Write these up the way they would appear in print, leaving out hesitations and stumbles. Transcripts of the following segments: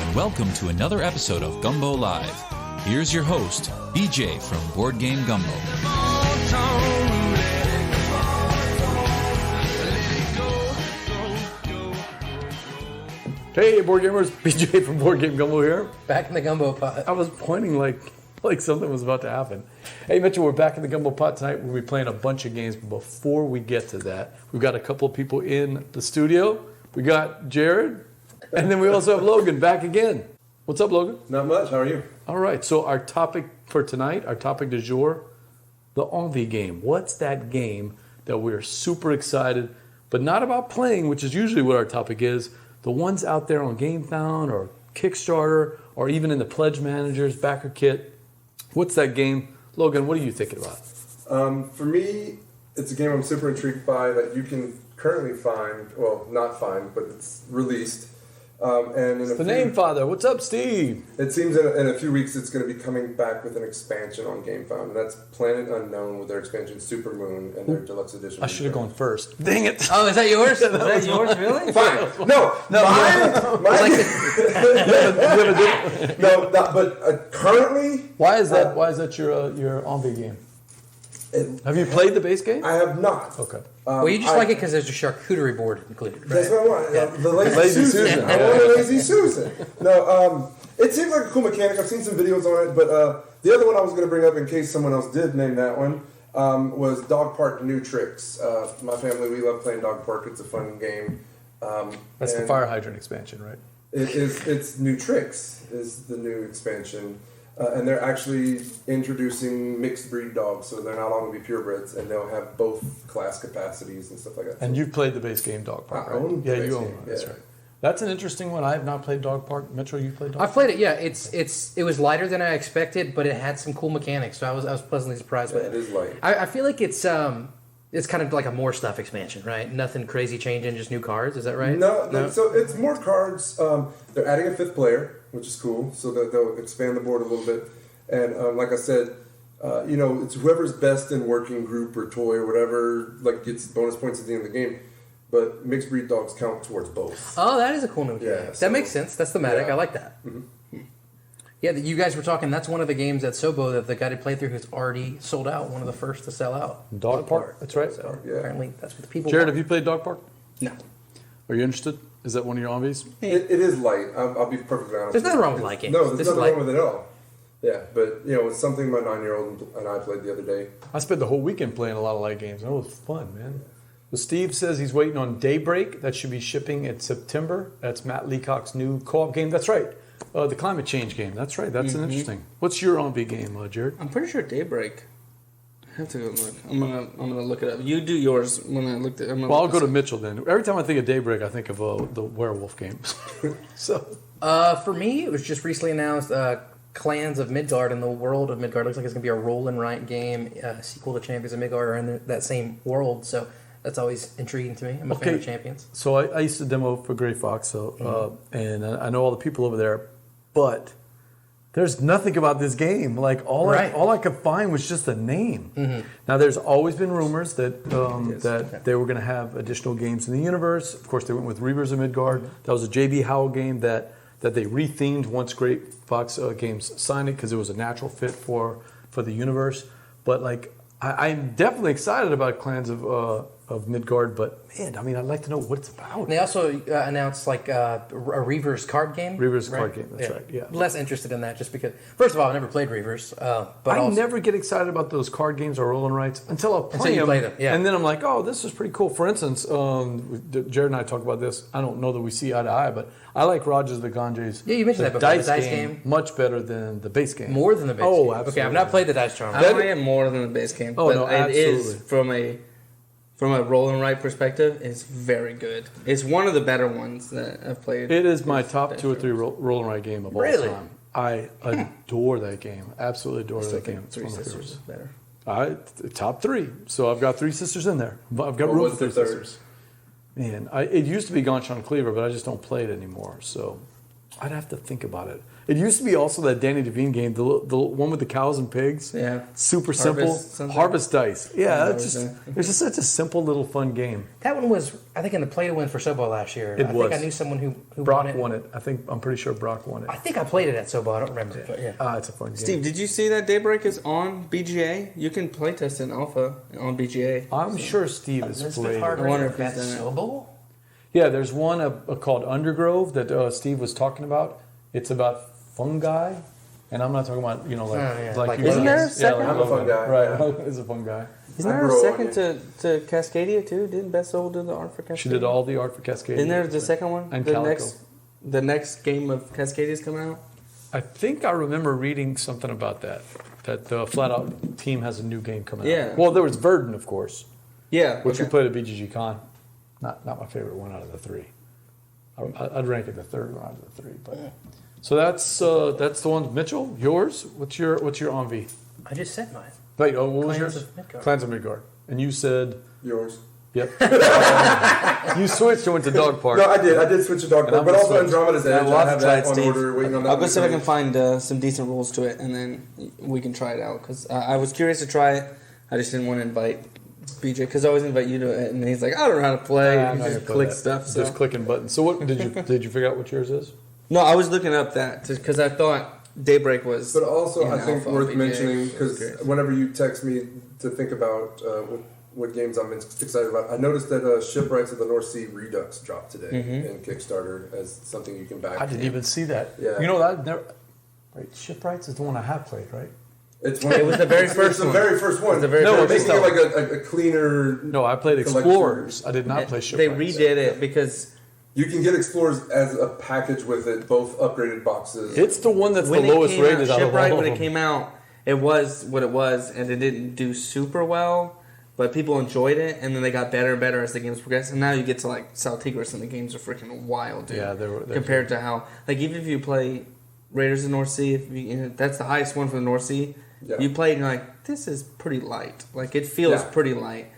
and welcome to another episode of Gumbo Live. Here's your host, BJ from Board Game Gumbo. Hey, board gamers, BJ from Board Game Gumbo here. Back in the Gumbo Pot. I was pointing like something was about to happen. Hey, Mitchell, we're back in the Gumbo Pot tonight. We'll be playing a bunch of games, but before we get to that, we've got a couple of people in the studio. We got Jared, and then we also have Logan back again. What's up, Logan? Not much. How are you? All right, so our topic for tonight, our topic du jour, the Envie game. What's that game that we're super excited, but not about playing, which is usually what our topic is, the ones out there on GameFound or Kickstarter or even in the Pledge Managers backer kit. What's that game? Logan, what are you thinking about? For me, it's a game I'm super intrigued by that you can currently find, well, not find, but it's released. And in The Name Father. What's up, Steve? It seems in a few weeks it's going to be coming back with an expansion on GameFound. And that's Planet Unknown with their expansion Supermoon and their deluxe edition. I should have gone first. Dang it. Oh, is that yours? Is that yours, really? Fine. No, but currently... Why is that your Envie game? Have you played the base game? I have not. Okay. Well, you just like it because there's a charcuterie board included, right? That's what I want. Yeah. The Lazy Susan. I want a Lazy Susan. No, it seems like a cool mechanic. I've seen some videos on it, but the other one I was going to bring up in case someone else did name that one was Dog Park New Tricks. My family, we love playing Dog Park. It's a fun game. That's the fire hydrant expansion, right? It's New Tricks is the new expansion. And they're actually introducing mixed breed dogs, so they're not all going to be purebreds, and they'll have both class capacities and stuff like that. And you've played the base game, Dog Park, I right? own Yeah, the base you own game, it. That's yeah. right. That's an interesting one. I have not played Dog Park. Mitchell, you played Dog Park? I played it. Yeah, it was lighter than I expected, but it had some cool mechanics, so I was pleasantly surprised with It it. is light. I feel like it's kind of like a more stuff expansion, right? Nothing crazy changing, just new cards. Is that right? No. So it's more cards. They're adding a fifth player, which is cool, so that they'll expand the board a little bit. And like I said, it's whoever's best in working group or toy or whatever, like gets bonus points at the end of the game. But mixed breed dogs count towards both. Oh, that is a cool new game. Yeah, That makes sense. That's thematic. Yeah. I like that. Mm-hmm. Yeah, you guys were talking. That's one of the games at Sobo that the guy that played through has already sold out. One of the first to sell out. Dog Park? That's right. So Yeah. apparently that's what the people Jared, want. have you played Dog Park? No. Are you interested? Is that one of your Envies? It is light. I'll be perfectly honest. There's nothing wrong with light games. No, there's This nothing is wrong with it at all. Yeah, but it's something my 9-year-old and I played the other day. I spent the whole weekend playing a lot of light games. It was fun, man. Well, Steve says he's waiting on Daybreak. That should be shipping in September. That's Matt Leacock's new co-op game. That's right. The climate change game. That's right. That's an interesting. What's your Envie game, Jared? I'm pretty sure Daybreak. I have to go look. I'm gonna look it up. You do yours when I looked at. Well, I'll go to Mitchell then. Every time I think of Daybreak, I think of the werewolf games. So For me, it was just recently announced Clans of Midgard and the world of Midgard. Looks like it's going to be a roll and write game. Sequel to Champions of Midgard are in that same world. So that's always intriguing to me. I'm a fan of Champions. So I used to demo for Grey Fox, and I know all the people over there, but there's nothing about this game. Like all I could find was just a name. Mm-hmm. Now there's always been rumors that they were going to have additional games in the universe. Of course, they went with Reavers of Midgard. Mm-hmm. That was a J.B. Howell game that they rethemed once Grey Fox Games signed it because it was a natural fit for the universe. But like I'm definitely excited about Clans of Midgard, but man, I mean, I'd like to know what it's about. And they also announced like a Reavers card game. Reavers card game, that's right. Yeah. Less interested in that just because, first of all, I've never played Reavers. But I never get excited about those card games or roll and writes until I play you them. play them, yeah. And then I'm like, oh, this is pretty cool. For instance, Jared and I talk about this. I don't know that we see eye to eye, but I like Rogers the Ganges. Yeah, you mentioned that before. The dice game much better than the base game. More than the base game. Oh, absolutely. Okay, I've not played the dice charm. I play it more than the base game. Oh, but no, it absolutely. is from a roll and write perspective, it's very good. It's one of the better ones that I've played. It is my top 2 or 3 roll and write game of all time. I adore that game. Absolutely adore that game. It's Three one of my Sisters favorites. is better. Top 3. So I've got 3 sisters in there. I've got room for 3 sisters. Man, it used to be Ganshan Cleaver, but I just don't play it anymore. So I'd have to think about it. It used to be also that Danny Devine game, the one with the cows and pigs. Yeah. Super Harvest simple. Harvest Dice. Yeah, it's Harvest just such a simple little fun game. That one was, I think, in the play to win for Sobo last year. It I was. think I knew someone who Brock won it. won it. I'm pretty sure Brock won it. I think I played it at Sobo. I don't remember. But yeah. It's a fun game. Steve, did you see that Daybreak is on BGA? You can playtest in alpha on BGA. I'm sure Steve has Elizabeth played. Harding I wonder if at he's done it. Sobo? Yeah, there's one called Undergrove that Steve was talking about. It's about fungi, and I'm not talking about Like Isn't there a yeah, second? I'm a fun guy. Right, he's a fun guy. Isn't I there a grow second onion. to Cascadia too? Didn't Beth Soul do the art for Cascadia? She did all the art for Cascadia. Isn't there the second one? And the Calico. the next game of Cascadia is coming out. I think I remember reading something about that. That the Flat Out team has a new game coming out. Yeah. Well, there was Verdun, of course, Yeah, which okay. we played at BGG Con. Not my favorite one out of the three. I'd rank it the third one out of the three. But so that's the one. Mitchell, yours. What's your Envie? I just said mine. Wait, what was Clans yours? of Midgard. Clans of Midgard. And you said, Yours. yep. You switched and went to Dog Park. No, I did switch to Dog And Park, I'm but gonna also switch. Andromeda's Edge. we'll I have have to try that it, on Steve. order, waiting on that. I'll go see if I one. can find some decent rules to it, and then we can try it out. Because I was curious to try it. I just didn't want to invite BJ because I always invite you to it, and he's like, I don't know how to play. I'm You not just gonna play click that. stuff. So. Just clicking buttons. So what did you figure out what yours is? No, I was looking up that because I thought Daybreak was. But also, in I think alpha worth BJ, mentioning, so I was because curious. whenever you text me to think about what games I'm excited about, I noticed that Shipwrights of the North Sea Redux dropped today in Kickstarter as something you can back. I didn't even see that. Yeah. You know that never. Right, Shipwrights is the one I have played, right? It's one, It was the very it's first the one. very first one. It's the very No, first it's making not. it like a cleaner. No, I played collection. Explorers. I did not play They Shipwrights. redid it because You can get Explorers as a package with it, both upgraded boxes. It's the one that's when the it lowest came rated out, out of all Shipwright of when them. it came out, it was what it was, and it didn't do super well. But people enjoyed it, and then they got better and better as the games progressed. And now you get to like Saltigris, and the games are freaking wild, dude. Yeah, they're compared to how, like, even if you play Raiders of the North Sea, that's the highest one for the North Sea. Yeah. You play and you're like, this is pretty light. Like, it feels Yeah. pretty light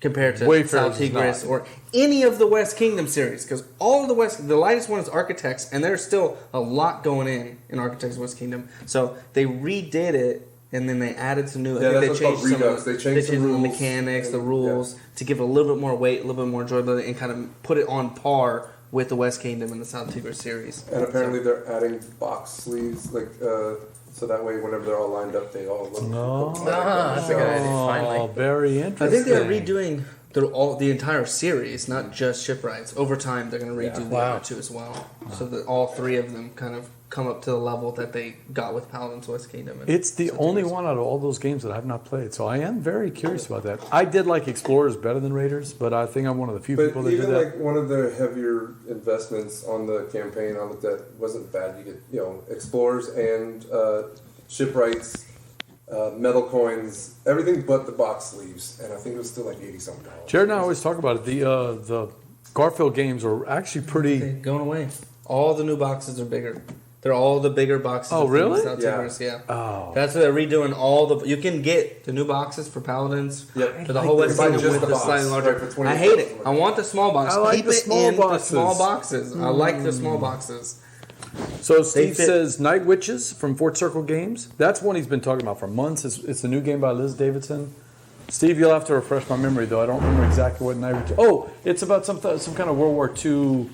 compared to Wayfarers is Saltigris not. or any of the West Kingdom series. Because all of the lightest one is Architects, and there's still a lot going in Architects West Kingdom. So they redid it. And then they added some new. Yeah, I think that's they what's changed called some. Redux. They changed some the rules mechanics, the and- rules to give it a little bit more weight, a little bit more enjoyability, and kind of put it on par with the West Kingdom and the South Tigris series. And apparently they're adding box sleeves, like so that way whenever they're all lined up, they all look. No. That's a good idea. Oh, Finally. very interesting. I think they're redoing the entire series, not just Shipwrights. Over time, they're going to redo the Wow. other two as well, so that all three of them kind of come up to the level that they got with Paladins West Kingdom. And It's the South only Tigris. one out of all those games that I have not played, so I am very curious about that. I did like Explorers better than Raiders, but I think I'm one of the few But people that did even that. like one of the heavier investments on the campaign I looked at wasn't bad. You get Explorers and Shipwrights, metal coins, everything but the box sleeves, and I think it was still like $80-something. Jared and I always talk about it. The Garfield games are actually pretty. They're going away. All the new boxes are bigger. They're all the bigger boxes. Oh, of really? South Yeah. Tigris, yeah. Oh, That's what they're redoing. All the you can get the new boxes for Paladins Yep. for the whole West Buy Kingdom just with the the box, slightly larger. right, for 20 I hate bucks. it. I want the small box. I like Keep the it small in boxes. the small boxes. I like the small boxes. so Steve fit- says Night Witches from Fort Circle Games. That's one he's been talking about for months. It's a new game by Liz Davidson. Steve, you'll have to refresh my memory though. I don't remember exactly what Night Witches. Oh, it's about some kind of World War II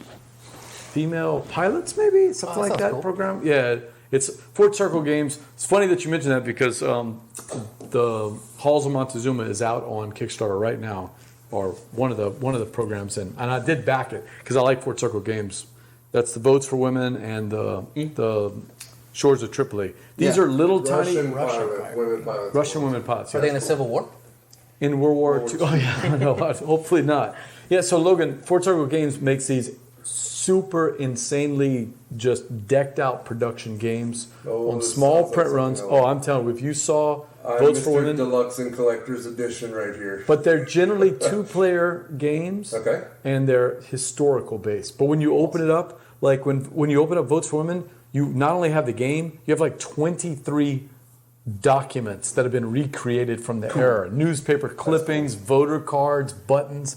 female pilots, maybe something like sounds that cool. program. Yeah, it's Fort Circle Games. It's funny that you mentioned that because the Halls of Montezuma is out on Kickstarter right now, or one of the programs, and I did back it because I like Fort Circle Games. That's the Votes for Women and the Shores of Tripoli. These Yeah. are little tiny Women pilots. Russian women pilots. Are yeah. they in the Civil War? In World War II. Oh, yeah. No, hopefully not. Yeah, so Logan, Fort Circle Games makes these super insanely just decked out production games Oh, on this small sounds print like runs. something I Oh, like. I'm telling you, if you saw I'm Votes for Mr. Women, Deluxe and Collector's Edition right here. but they're generally two-player games, Okay. and they're historical based. But when you open it up, like when you open up Votes for Women, you not only have the game, you have like 23 documents that have been recreated from the era. Newspaper clippings, voter cards, buttons.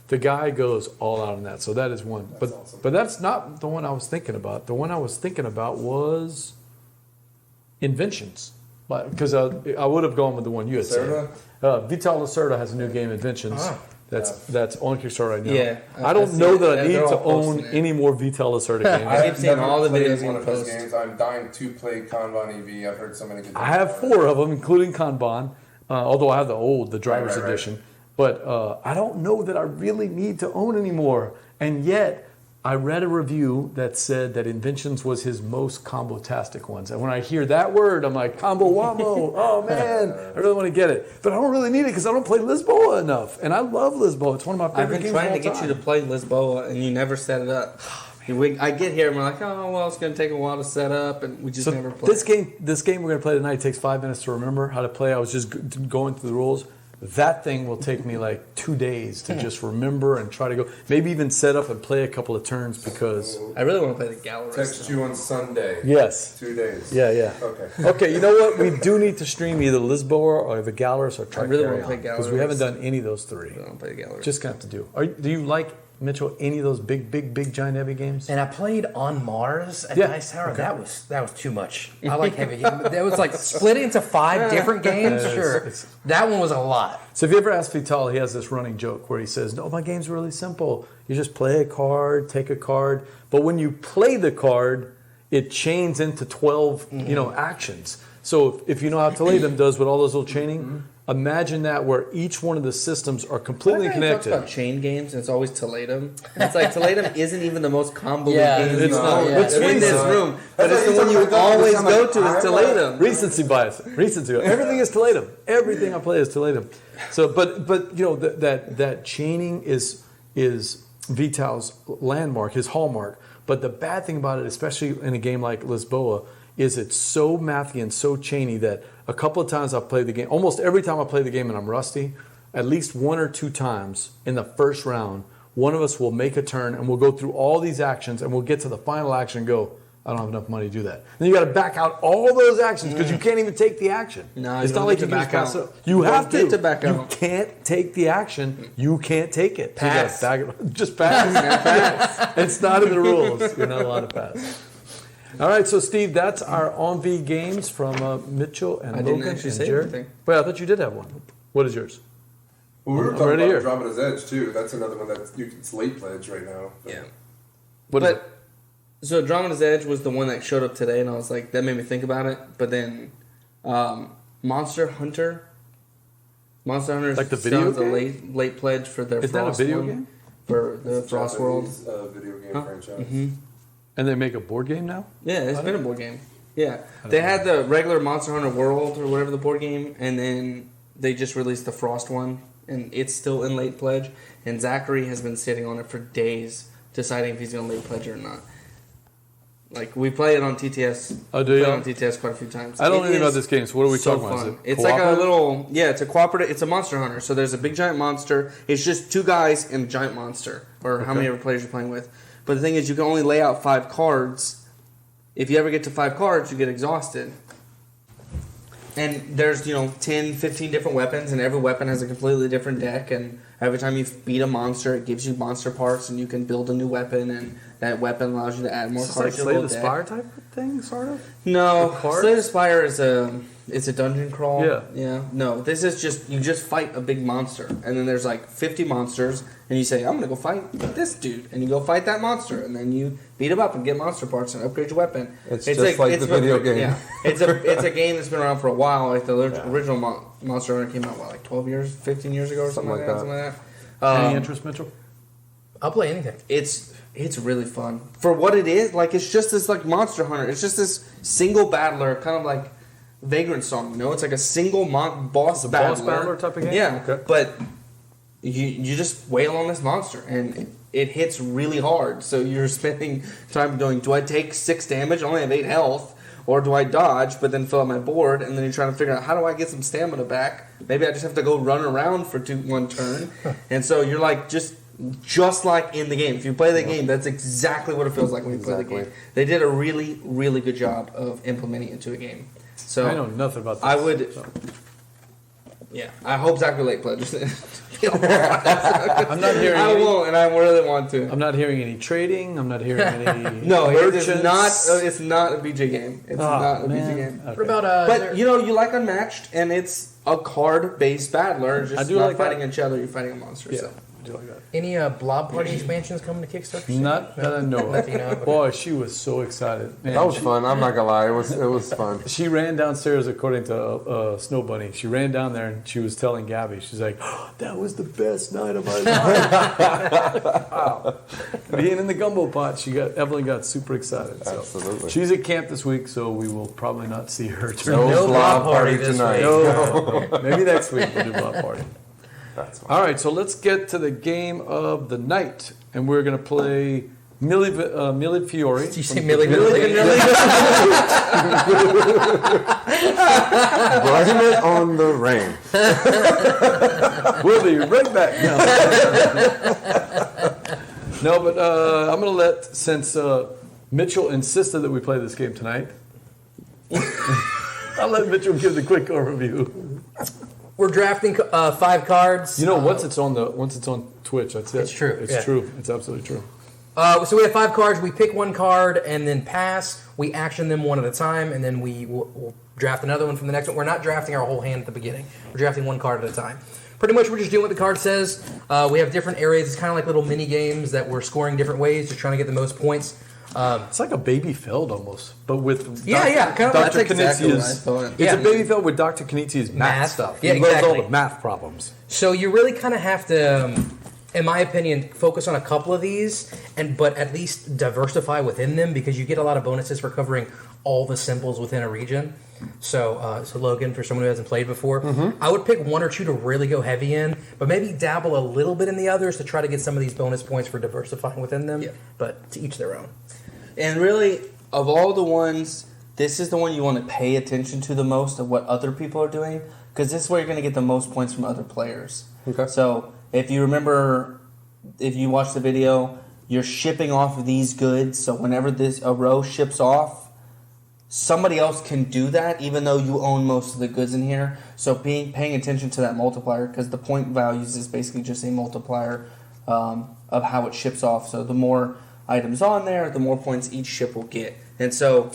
the guy goes all out on that. So that is one. But that's not the one I was thinking about. The one I was thinking about was Inventions. Because I would have gone with the one you had said. Vital Lacerta has a new game, Inventions. That's on Kickstarter right now. Yeah, I don't know that I need to own any more Vital Lacerta games. I keep seeing all the videos one you of his post. games. I'm dying to play Kanban EV. I've heard so many good things. I have 4 of them, including Kanban, although I have the driver's edition. But I don't know that I really need to own anymore. And yet, I read a review that said that Inventions was his most combo-tastic ones. And when I hear that word, I'm like, combo wombo, oh man, I really want to get it. But I don't really need it because I don't play Lisboa enough. And I love Lisboa. It's one of my favorite games I've been trying to get you to play Lisboa, and you never set it up. I get here and we're like, oh, well, it's going to take a while to set up, and we just never play. This game we're going to play tonight takes 5 minutes to remember how to play. I was just going through the rules. That thing will take me like 2 days to just remember and try to go. Maybe even set up and play a couple of turns because I really want to play the gallery. Text you on Sunday. Yes. 2 days. Yeah. Okay. You know what? We do need to stream either Lisboa or the Gallerus or Tricarion. I really want to play Gallerus because we haven't done any of those 3. I don't play the gallery. Just gonna have to do. Do you like, Mitchell, any of those big giant heavy games? And I played On Mars at Dice Tower. Okay. That was too much. I like heavy games. That was like split into 5 different games. Sure, that one was a lot. So if you ever ask Vital, he has this running joke where he says, "No, my game's really simple. You just play a card, take a card, but when you play the card, it chains into 12, actions. So if you know how Toledo does with all those little chaining." Imagine that where each one of the systems are completely connected. Talks about chain games, and it's always Toledo. It's like Toledo isn't even the most convoluted game it's not. in this room, but it's the one you always go to is Toledo. Recency bias. Everything is Toledo. Everything I play is Toledo. So, but that chaining is Vital's landmark, his hallmark. But the bad thing about it, especially in a game like Lisboa, is it's so mathy and so chainy that a couple of times I've played the game, almost every time I play the game and I'm rusty, at least 1 or 2 times in the first round, one of us will make a turn and we'll go through all these actions and we'll get to the final action and go, I don't have enough money to do that. Then you got to back out all those actions because you can't even take the action. No, it's not like you can just pass it. You have to back out. You can't take the action. You can't take it. Pass. So you gotta just pass. It's not in the rules. You're not allowed to pass. All right, so Steve, that's our Envie Games from Mitchell and Logan didn't actually and say Jared. anything. Well, I thought you did have one. What is yours? Well, we were I'm talking ready about here. Andromeda's Edge too. That's another one it's late pledge right now. Yeah. What is it? So Andromeda's Edge was the one that showed up today, and I was like, that made me think about it. But then Monster Hunter Like the video sounds a late pledge for their Is that a Frost video one, game? for the Frost World. Video game franchise. And they make a board game now? Yeah, it's been a board game. Yeah, they had the regular Monster Hunter World or whatever the board game, and then they just released the Frost one, and it's still in late pledge. And Zachary has been sitting on it for days, deciding if he's going to late pledge it or not. Like we play it on TTS. Oh, do you? Play it on TTS quite a few times. I don't know anything about this game. So what are we so talking about? fun. Is it It's like a cooperative? little it's a cooperative. It's a Monster Hunter. So there's a big giant monster. It's just 2 guys and a giant monster, or how many ever players you're playing with. But the thing is, you can only lay out 5 cards. If you ever get to 5 cards, you get exhausted. And there's, 10, 15 different weapons, and every weapon has a completely different deck, and every time you beat a monster, it gives you monster parts, and you can build a new weapon, and that weapon allows you to add more Is this cards like to your Slay the deck. Spire type of thing, sort of? No, cards? Slay the Spire is a dungeon crawl. Yeah. No, this is you just fight a big monster, and then there's like 50 monsters, and you say, I'm gonna go fight this dude, and you go fight that monster, and then you beat him up and get monster parts and upgrade your weapon. It's just like the video game. Yeah, it's a game that's been around for a while. Like the original Monster Hunter came out 12 years, 15 years ago, or something like that. Something like that. Any interest, Mitchell? I'll play anything. It's really fun for what it is. Like it's just this like Monster Hunter. It's just this single battler, kind of like Vagrant Song. It's like a single boss battler type of game. Yeah, Okay. but you just wail on this monster and it hits really hard. So you're spending time doing, do I take 6 damage? I only have 8 health. Or do I dodge, but then fill out my board, and then you're trying to figure out, how do I get some stamina back? Maybe I just have to go run around for 1 turn. And so you're like, just like in the game. If you play the game, that's exactly what it feels like when you play the game. They did a really, really good job of implementing it into a game. So I know nothing about this. I would... Yeah, I hope Zachary Lake pledges it. I'm not hearing. I won't, and I really want to. I'm not hearing any trading. I'm not hearing any. No, merchants. it is not. It's not a BJ game. It's not a BJ game. Okay. What about But you like Unmatched, and it's a card-based battler. Just I do not like fighting that. each other. You're fighting a monster. Yeah, So. I do like that. any Blob Party expansions coming to Kickstarter? soon? Not that I know Nothing, of. no? Boy, she was so excited. Man, That was fun. I'm not gonna lie. It was fun. She ran downstairs, according to Snow Bunny. She ran down there and she was telling Gabby, she's like, oh, that was the best night of my life. Wow. Being in the Gumbo Pot, Evelyn got super excited. So. Absolutely. She's at camp this week, so we will probably not see her. No blob party this tonight. week. No. Maybe next week we'll do block party. That's fine. All right, so let's get to the game of the night. And we're going to play Mille Fiori. Did you say Millie? Really? Blame it on the rain. We'll be right back. No, but I'm going to let, since Mitchell insisted that we play this game tonight, I'll let Mitchell give the quick overview. We're drafting 5 cards. You know, once it's on Twitch, that's it. It's true, It's yeah. true. It's absolutely true. So we have 5 cards. We pick one card and then pass. We action them one at a time, and then we'll draft another one from the next one. We're not drafting our whole hand at the beginning. We're drafting one card at a time. Pretty much we're just doing what the card says. We have different areas. It's kind of like little mini games that we're scoring different ways, just trying to get the most points. It's like a baby feld almost, but with Yeah, kind of like Dr. That's exactly what I Knizia's. thought. It's Yeah. a baby feld with Dr. Knizia's math Math. stuff. Yeah, He loves all exactly. the math problems. So you really kind of have to, in my opinion, focus on a couple of these, but at least diversify within them because you get a lot of bonuses for covering all the symbols within a region. So Logan, for someone who hasn't played before, I would pick 1 or 2 to really go heavy in, but maybe dabble a little bit in the others to try to get some of these bonus points for diversifying within them. Yeah. But to each their own. And really, of all the ones, this is the one you want to pay attention to the most of what other people are doing, because this is where you're going to get the most points from other players. Okay. So if you remember, if you watch the video, you're shipping off of these goods. So whenever a row ships off, somebody else can do that, even though you own most of the goods in here. So paying attention to that multiplier, because the point values is basically just a multiplier of how it ships off. So the more items on there, the more points each ship will get. And so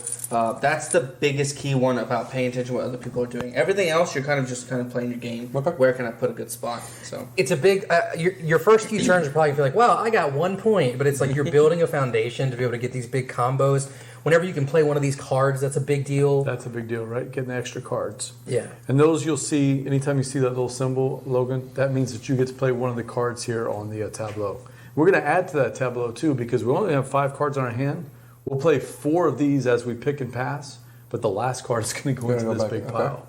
that's the biggest key one about paying attention to what other people are doing. Everything else, you're kind of playing your game. Okay. Where can I put a good spot? So It's a big. Your first few turns are probably gonna feel like, well, I got 1 point, but it's like you're building a foundation to be able to get these big combos. Whenever you can play one of these cards, that's a big deal. That's a big deal, right? Getting the extra cards. Yeah. And those you'll see, anytime you see that little symbol, Logan, that means that you get to play one of the cards here on the tableau. We're going to add to that tableau too because we only have 5 cards on our hand. We'll play 4 of these as we pick and pass, but the last card is going to go into this big pile.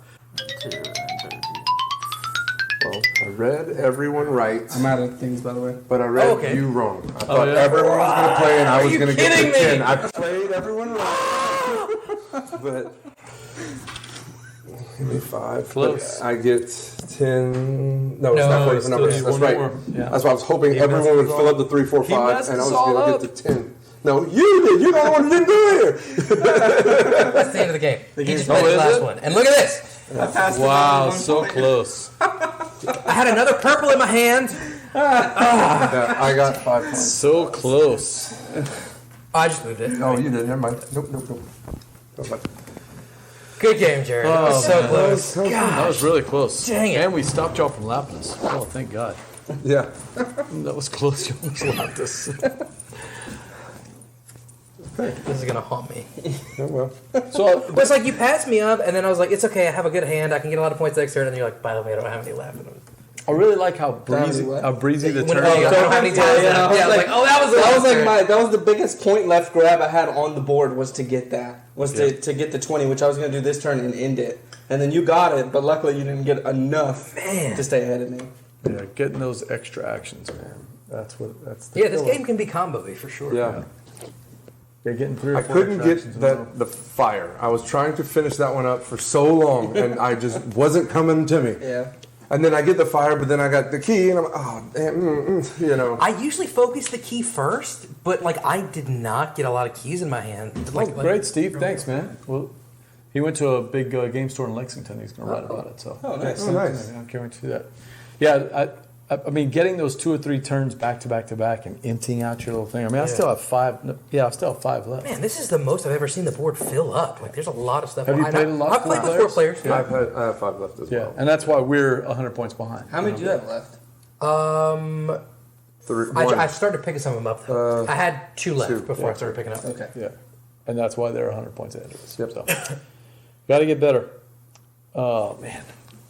Well, I read everyone right, I'm out of things, by the way. but I read okay. you wrong. I thought yeah? everyone was going to play and I was you going to get kidding to me? 10. I played everyone right. But give me 5. Close. But I get 10. No, it's No, not 40 it's for numbers. still That's one right. more. Yeah. That's why I was hoping everyone would fill up the 3, 4, 5, messed and I us was all going up. to get to 10. No, you did. You're the only one who didn't do it here. That's the end of the game. He just Oh, played the is last it? one. And look at this. Wow, so close. I had another purple in my hand. Yeah, I got 5 points. So close. I just moved it. No, you didn't. Never mind. Nope. Okay. Good game, Jared. That was so close. That was really close. Dang it. And we stopped y'all from lapping us. Oh, thank God. Yeah. That was close. You almost lapped us. This is going to haunt me. Oh, well. So, But it's like you passed me up, and then I was like, it's okay, I have a good hand, I can get a lot of points extra, and then you're like, by the way, I don't have any left. I really like how breezy what? the When turn I is. don't have any ties Yeah, left. Yeah, I was like, oh, that was that was the biggest point left grab I had on the board was to get that. To get the 20, which I was going to do this turn and end it. And then you got it, but luckily you didn't get enough to stay ahead of me. Yeah, getting those extra actions, man. That's the Yeah, this killer. game can be combo-y for sure. Yeah. Yeah, getting 3 or I 4 couldn't extra get actions in a row. the fire. I was trying to finish that one up for so long, and I just wasn't coming to me. Yeah. And then I get the fire, but then I got the key, and I'm like, oh, damn, you know. I usually focus the key first, but like I did not get a lot of keys in my hand. Oh, great, Steve. Thanks, man. Well, He went to a big game store in Lexington. He's going to write about it. So. Oh, nice. Oh, nice. I guarantee that. Yeah, I mean, getting those 2 or 3 turns back to back to back and emptying out your little thing. I mean, I still have 5. Yeah, I still have 5 left. Man, this is the most I've ever seen the board fill up. Like, there's a lot of stuff. Have you played a lot? I've played with 4 players. Yeah. I have 5 left as Yeah, well. and that's why we're 100 points behind. How many do you have left? I started picking some of them up, though. I had 2 left before I started picking up. Okay. Yeah, and that's why they're 100 points ahead of us. Yep. So, got to get better. Oh man,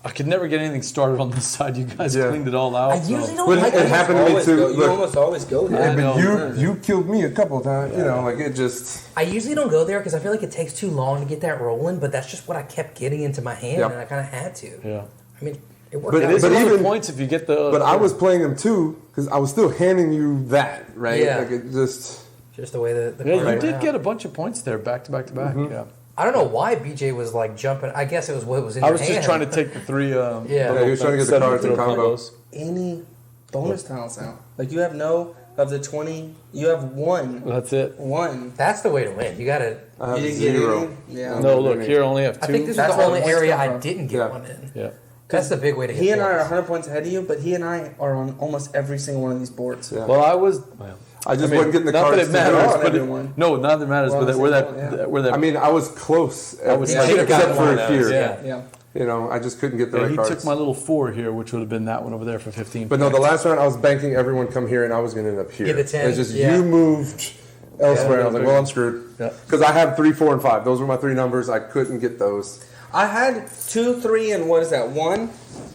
I could never get anything started on this side. You guys cleaned it all out. I usually don't But like it happened to me Always too. go- you Look, almost always go there. I know. but you killed me a couple of times. You know, like it just. I usually don't go there because I feel like it takes too long to get that rolling, but that's just what I kept getting into my hand, Yep. and I kind of had to. Yeah, I mean, it worked But out. it is But 100 even- points if you get the. But I was playing them too because I was still handing you that, right? Yeah. Like it just. just the way the Yeah, card you went did out. get a bunch of points there, back to back to back. Yeah, I don't know why BJ was like jumping. I guess it was what was in I your was just hand. trying to take the 3. Yeah. Yeah, he was trying to get the cards in combo. Any bonus tiles out? Like you have no of the 20. You have 1. That's it. 1. That's the way to win. You got to. I have You didn't get 0. any? Yeah. No, look here, I only have 2. I think this That's was the where only the points area come I from. didn't get Yeah. one in. Yeah. That's the big way to get He and I are points. 100 points ahead of you, but he and I are on almost every single one of these boards. Yeah. Well, I was. Well, I just wasn't getting the not cards. that it to matters, go. on but everyone. no, not that it matters. Well, but same where one, yeah. that where that. I mean, I was close. I was Yeah, should've except gotten for one of those, here. yeah. Yeah. You know, I just couldn't get the Yeah, right he cards. took my little 4 here, which would have been that one over there for 15. But no, the last round I was banking everyone come here, and I was going to end up here. Get the 10, It's just yeah. you moved elsewhere. Yeah, I was like, well, I'm screwed Yeah. because I had 3, 4, and 5. Those were my 3 numbers. I couldn't get those. I had 2, 3, and what is that? 1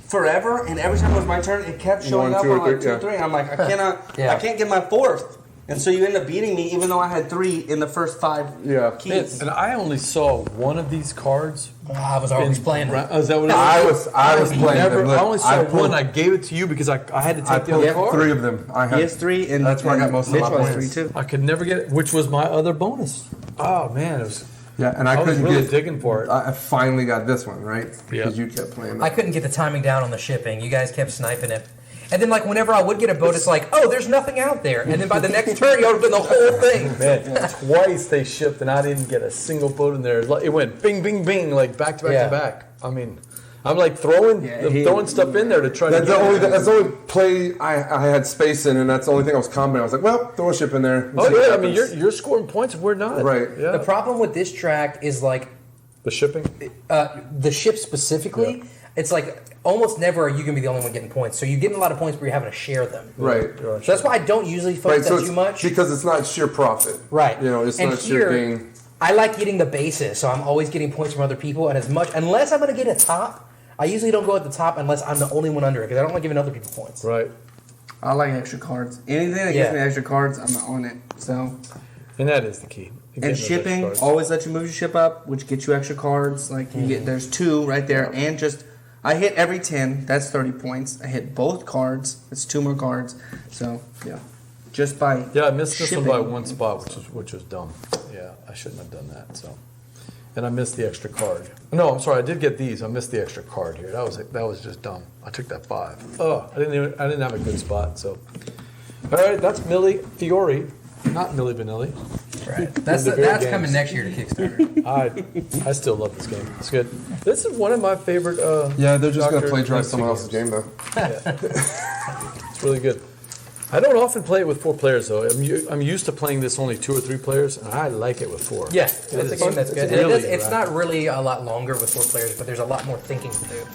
forever, and every time it was my turn, it kept showing 1, up 2, on or like 3, 2, 3. I'm like, I cannot, Yeah. I can't get my 4th, and so you end up beating me, even though I had 3 in the first 5 Yeah. keys. And I only saw one of these cards. I was always playing. Oh, is that what it I was playing Never, them. Look, I only saw pulled- one. I gave it to you because I had to I take the other pulled card. 3 of them. I He had, has 3, and That's where I got most of my Mitchell has points. 3 too. I could never get it, which was my other bonus. Oh man, it was. yeah, and I I was couldn't really get. digging for it. I finally got this one right Yeah. because you kept playing. I couldn't get the timing down on the shipping. You guys kept sniping it. And then, like, whenever I would get a boat, it's like, oh, there's nothing out there. And then by the next turn, you open the whole thing. Man, twice they shipped and I didn't get a single boat in there. It went bing, bing, bing, like back to back Yeah. to back. I mean, I'm like throwing stuff in there to try That's to. that's the only play I had space in, and that's the only thing I was combining. I was like, well, throw a ship in there. and Oh see what yeah, I mean happens. you're scoring points and we're not. Right. Yeah. The problem with this track is, like, The shipping. the ship specifically, it's like almost never are you going to be the only one getting points. So you're getting a lot of points, but you're having to share them. Right. So that's why I don't usually Right. focus So that it's too much. because it's not sheer profit. Right. You know, it's And not sheer here, gain. I like getting the basis, so I'm always getting points from other people. And unless I'm going to get a top, I usually don't go at the top unless I'm the only one under it because I don't like giving other people points. Right. I like extra cards. Anything that Yeah. gives me extra cards, I'm on it. So, And that is the key. Getting and those shipping extra cards. always let you move your ship up, which gets you extra cards. Like you get, there's 2 right there, and just I hit every 10. That's 30 points. I hit both cards. It's 2 more cards. So yeah, just by Yeah, I missed this one by shipping. 1 spot, which was dumb. Yeah, I shouldn't have done that. So, and I missed the extra card. No, I'm sorry, I did get these. I missed the extra card here. That was just dumb. I took that 5. Oh, I didn't have a good spot. So, all right, that's Mille Fiori, not Milli Vanilli. Right. That's Devir Games. coming next year to Kickstarter. I still love this game. It's good. This is one of my favorite. Yeah, they're just going to Dr. plagiarize Knizia someone else's games. game, though. It's really good. I don't often play it with 4 players though. I'm used to playing this only 2 or 3 players, and I like it with 4. Yeah, that's a game that's good. Really It's right. not really a lot longer with 4 players, but there's a lot more thinking to do.